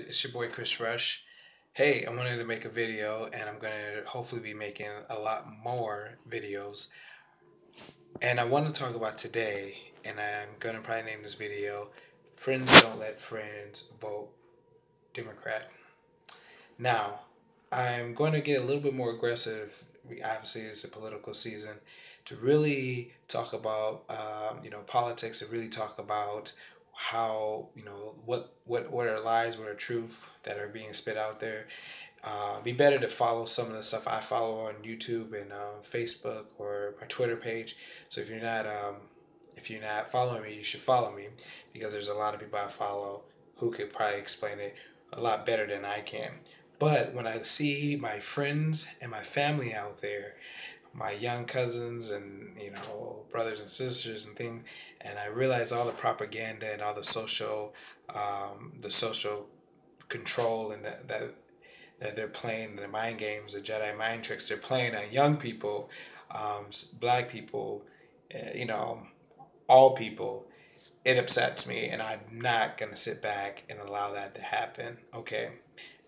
It's your boy Chris Rush. Hey, I wanted to make a video and I'm going to hopefully be making a lot more videos. And I want to talk about today, and I'm going to probably name this video Friends Don't Let Friends Vote Democrat. Now, I'm going to get a little bit more aggressive. Obviously, it's a political season to really talk about, politics, to really talk about how, what are lies, what are truth that are being spit out there. Be better to follow some of the stuff I follow on YouTube and Facebook or my Twitter page. So if you're not following me, you should follow me because there's a lot of people I follow who could probably explain it a lot better than I can. But when I see my friends and my family out there, my young cousins and brothers and sisters and things, and I realize all the propaganda and all the social control and that they're playing, the mind games, the Jedi mind tricks they're playing on young people, black people, you know, all people. It upsets me, and I'm not gonna sit back and allow that to happen. Okay,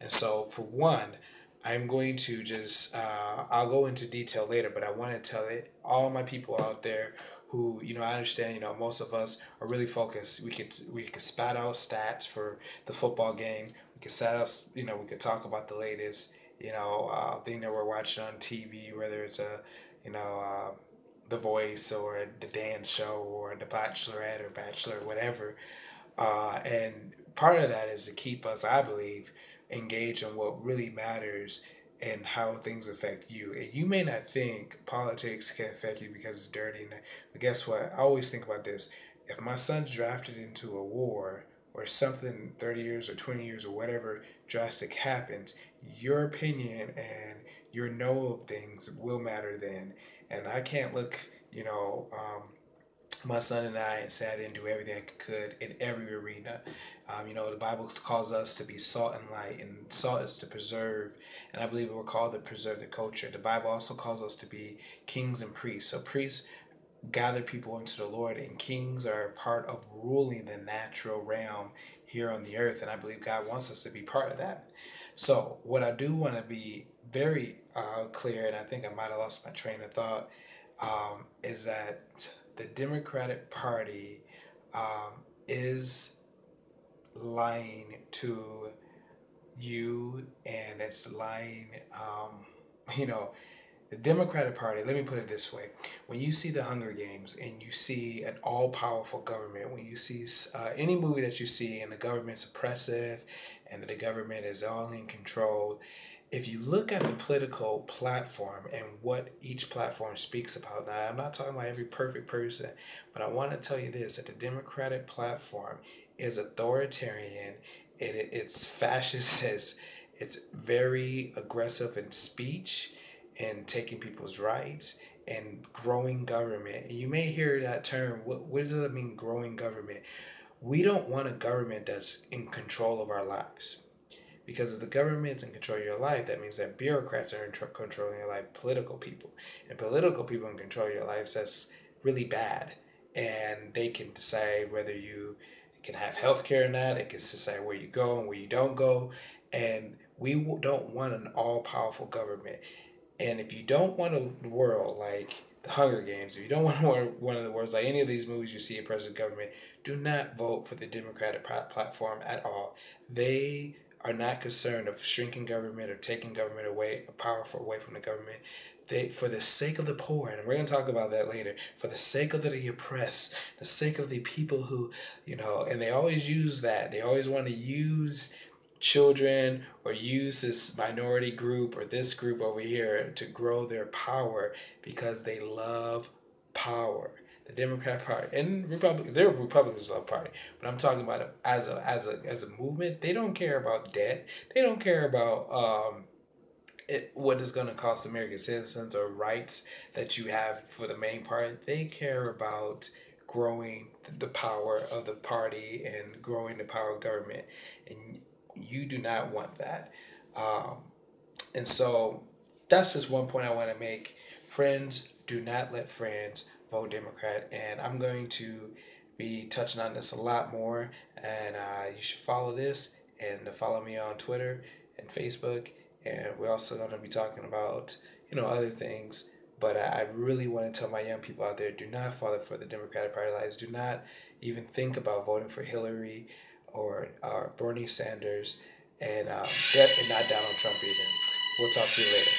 and so for one, I'm going to just I'll go into detail later, but I want to tell it all my people out there who I understand most of us are really focused. We could spat out stats for the football game. We could spat out we could talk about the latest thing that we're watching on TV, whether it's a you know. The Voice or the dance show or the Bachelorette or Bachelor, whatever. And part of that is to keep us, I believe, engaged in what really matters and how things affect you. And you may not think politics can affect you because it's dirty, but guess what? I always think about this. If my son's drafted into a war or something 30 years or 20 years or whatever drastic happens, your opinion and your know of things will matter then. And I can't look, my son and I and say I didn't do everything I could in every arena. The Bible calls us to be salt and light, and salt is to preserve, and I believe we're called to preserve the culture. The Bible also calls us to be kings and priests. So priests gather people into the Lord, and kings are part of ruling the natural realm here on the earth, and I believe God wants us to be part of that. So what I do want to be very clear, and I think I might have lost my train of thought, is that the Democratic Party is lying to you, and it's lying, you know, the Democratic Party, let me put it this way. When you see the Hunger Games and you see an all powerful government, when you see any movie that you see and the government's oppressive and the government is all in control, if you look at the political platform and what each platform speaks about, now I'm not talking about every perfect person, but I want to tell you this that the Democratic platform is authoritarian, it's fascist, it's very aggressive in speech and taking people's rights and growing government. And you may hear that term. What does that mean, growing government? We don't want a government that's in control of our lives. Because if the government's in control of your life, that means that bureaucrats are in controlling your life, political people. And political people in control of your lives, that's really bad. And they can decide whether you can have health care or not. It can decide where you go and where you don't go. And we don't want an all powerful government. And if you don't want a world like the Hunger Games, if you don't want one of the worlds like any of these movies you see in present government, do not vote for the Democratic platform at all. They are not concerned of shrinking government or taking government away, powerful away from the government. They, for the sake of the poor, and we're going to talk about that later, for the sake of the oppressed, the sake of the people who, and they always use that. They always want to use children or use this minority group or this group over here to grow their power because they love power. The Democrat Party and Republican, they're Republicans love party, but I'm talking about it as a movement. They don't care about debt. They don't care about what is going to cost American citizens or rights that you have for the main part. They care about growing the power of the party and growing the power of government, and you do not want that. Um, and so that's just one point I want to make. Friends, do not let friends vote Democrat. And I'm going to be touching on this a lot more. And you should follow this. and to follow me on Twitter and Facebook. And we're also going to be talking about, other things. But I really want to tell my young people out there, do not fall for the Democratic Party lies. Do not even think about voting for Hillary or Bernie Sanders, and not Donald Trump either. We'll talk to you later.